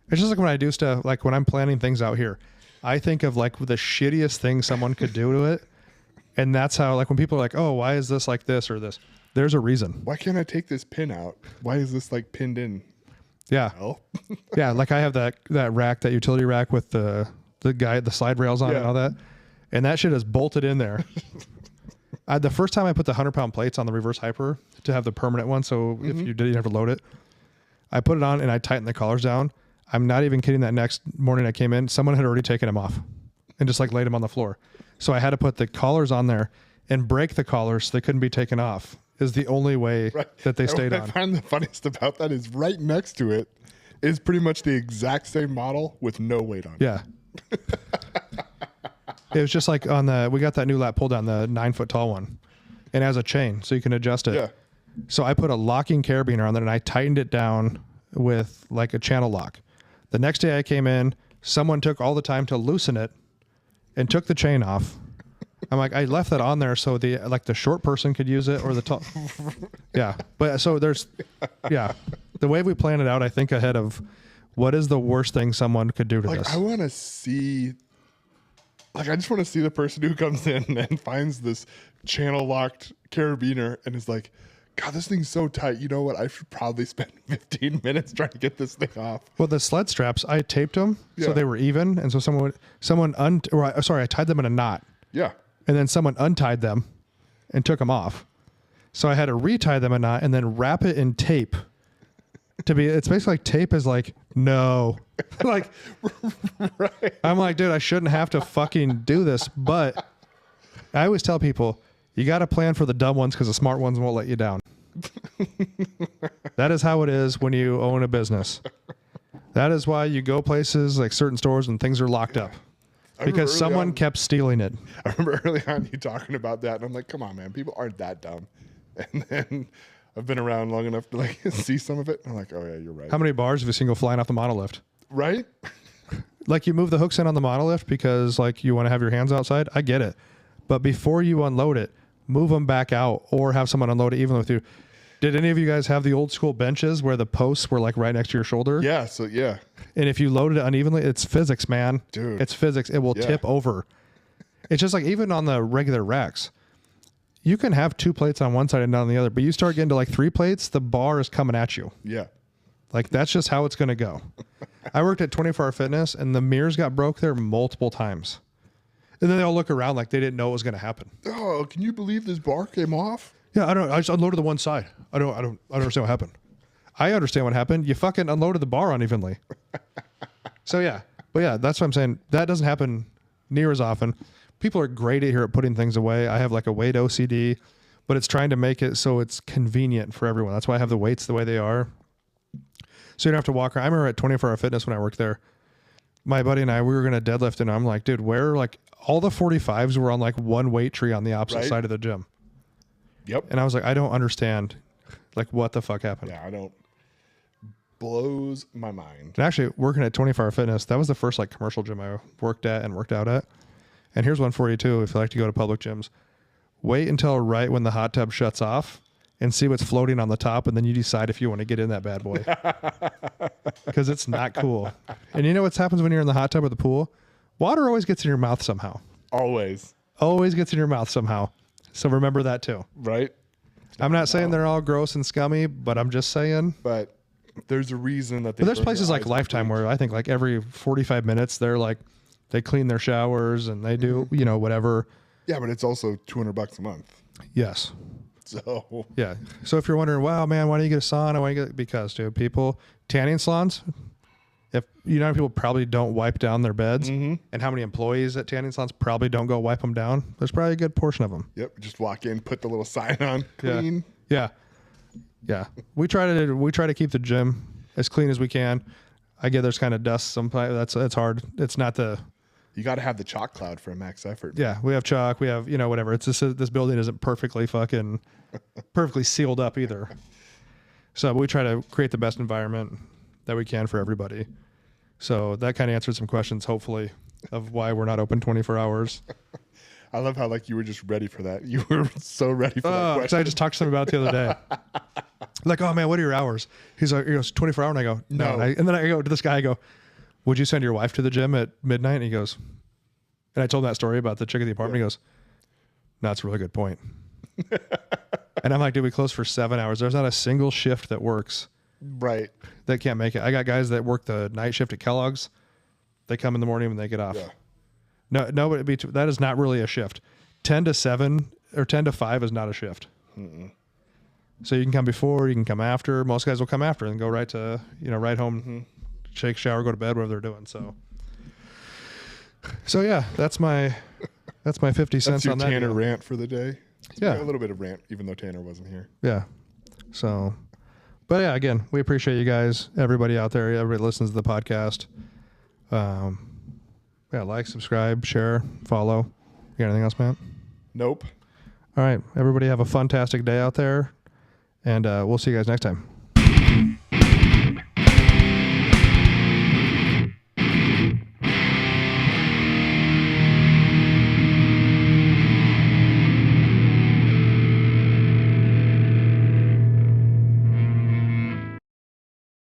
It's just like when I do stuff, like when I'm planning things out here, I think of like the shittiest thing someone could do to it. And that's how, like when people are like, oh, why is this like this or this? There's a reason. Why can't I take this pin out? Why is this like pinned in? Yeah. Well? Yeah. Like I have that rack, that utility rack with the slide rails on it and all that. And that shit is bolted in there. The first time I put the 100-pound plates on the reverse hyper to have the permanent one. So if you didn't have to load it, I put it on and I tightened the collars down. I'm not even kidding. That next morning I came in, someone had already taken them off and just like laid them on the floor. So I had to put the collars on there and break the collars so they couldn't be taken off. Is the only way that they stayed on. I find the funniest about that is right next to it is pretty much the exact same model with no weight on it. Yeah. It was just like we got that new lat pull down, the 9-foot tall one, and it has a chain so you can adjust it. Yeah. So I put a locking carabiner on there and I tightened it down with like a channel lock. The next day I came in, someone took all the time to loosen it and took the chain off. I'm like, I left that on there so the short person could use it or the tall. Yeah. But so the way we plan it out, I think ahead of what is the worst thing someone could do to this. I want to see, I just want to see the person who comes in and finds this channel locked carabiner and is like, God, this thing's so tight. You know what? I should probably spend 15 minutes trying to get this thing off. Well, the sled straps, I taped them so they were even. And so I tied them in a knot. Yeah. And then someone untied them and took them off. So I had to retie them a knot and then wrap it in tape. It's basically like tape is like, no. Like, right. I'm like, dude, I shouldn't have to fucking do this. But I always tell people, you got to plan for the dumb ones because the smart ones won't let you down. That is how it is when you own a business. That is why you go places like certain stores and things are locked up. Because someone kept stealing it. I remember early on you talking about that, and I'm like, come on, man, people aren't that dumb. And then I've been around long enough to like see some of it. I'm like, oh yeah, you're right. How many bars have you seen go flying off the monolift? Right? Like you move the hooks in on the monolift because like you want to have your hands outside. I get it. But before you unload it, move them back out or have someone unload it even with you. Did any of you guys have the old school benches where the posts were like right next to your shoulder? Yeah. So yeah. And if you loaded it unevenly, it's physics, man. Dude. It's physics. It will tip over. It's just like even on the regular racks, you can have 2 plates on one side and not on the other, but you start getting to like 3 plates, the bar is coming at you. Yeah. Like that's just how it's going to go. I worked at 24-Hour Fitness and the mirrors got broke there multiple times. And then they all look around like they didn't know it was going to happen. Oh, can you believe this bar came off? Yeah, I just unloaded the one side. I don't understand what happened. I understand what happened. You fucking unloaded the bar unevenly. So yeah, but yeah, that's what I'm saying. That doesn't happen near as often. People are great here at putting things away. I have like a weight OCD, but it's trying to make it so it's convenient for everyone. That's why I have the weights the way they are. So you don't have to walk around. I remember at 24-Hour Fitness when I worked there, my buddy and I, we were going to deadlift and I'm like, dude, where like all the 45s were on like one weight tree on the opposite side of the gym. Yep. And I was like, I don't understand like what the fuck happened. Yeah, I don't. Blows my mind. And actually working at 24-Hour Fitness, that was the first like commercial gym I worked at and worked out at. And here's one for you too. If you like to go to public gyms, wait until right when the hot tub shuts off and see what's floating on the top. And then you decide if you want to get in that bad boy because it's not cool. And you know what happens when you're in the hot tub or the pool? Water always gets in your mouth somehow. Always Gets in your mouth somehow. So remember that too. Right. I'm not saying they're all gross and scummy, but I'm just saying. But there's a reason that But there's places like Lifetime where I think like every 45 minutes they're like, they clean their showers and they do, you know, whatever. Yeah, but it's also $200 a month. Yes. So Yeah. So if you're wondering, wow, man, why do you get a sauna? Why do you get? Because, dude, people, tanning salons, if you know, people probably don't wipe down their beds, and how many employees at tanning salons probably don't go wipe them down. There's probably a good portion of them. Yep. Just walk in, put the little sign on, clean. Yeah. Yeah. We try to keep the gym as clean as we can. I get there's kind of dust sometimes. That's hard. It's not the. You got to have the chalk cloud for a max effort. Yeah, we have chalk. We have, you know, whatever. It's just this building isn't perfectly sealed up either. So we try to create the best environment that we can for everybody. So that kind of answered some questions, hopefully, of why we're not open 24 hours. I love how like you were just ready for that. You were so ready for that question. 'Cause I just talked to somebody about it the other day. Like, oh man, what are your hours? He's like, he goes 24 hour, and I go, no. And then I go to this guy. I go, would you send your wife to the gym at midnight? And he goes, and I told him that story about the chick at the apartment. He goes, no, that's a really good point. And I'm like, dude, we close for 7 hours. There's not a single shift that works. Right. That can't make it. I got guys that work the night shift at Kellogg's. They come in the morning and they get off. Yeah. No, that is not really a shift. 10 to 7 or 10 to 5 is not a shift. So you can come before, you can come after. Most guys will come after and go right to, you know, right home, shake, shower, go to bed, whatever they're doing. So yeah, that's my 50 cents That's on your that. Tanner rant for the day. Yeah. A little bit of rant, even though Tanner wasn't here. Yeah. So, but yeah, again, we appreciate you guys, everybody out there, everybody listens to the podcast. Yeah, like, subscribe, share, follow. You got anything else, Matt? Nope. All right. Everybody have a fantastic day out there, and we'll see you guys next time.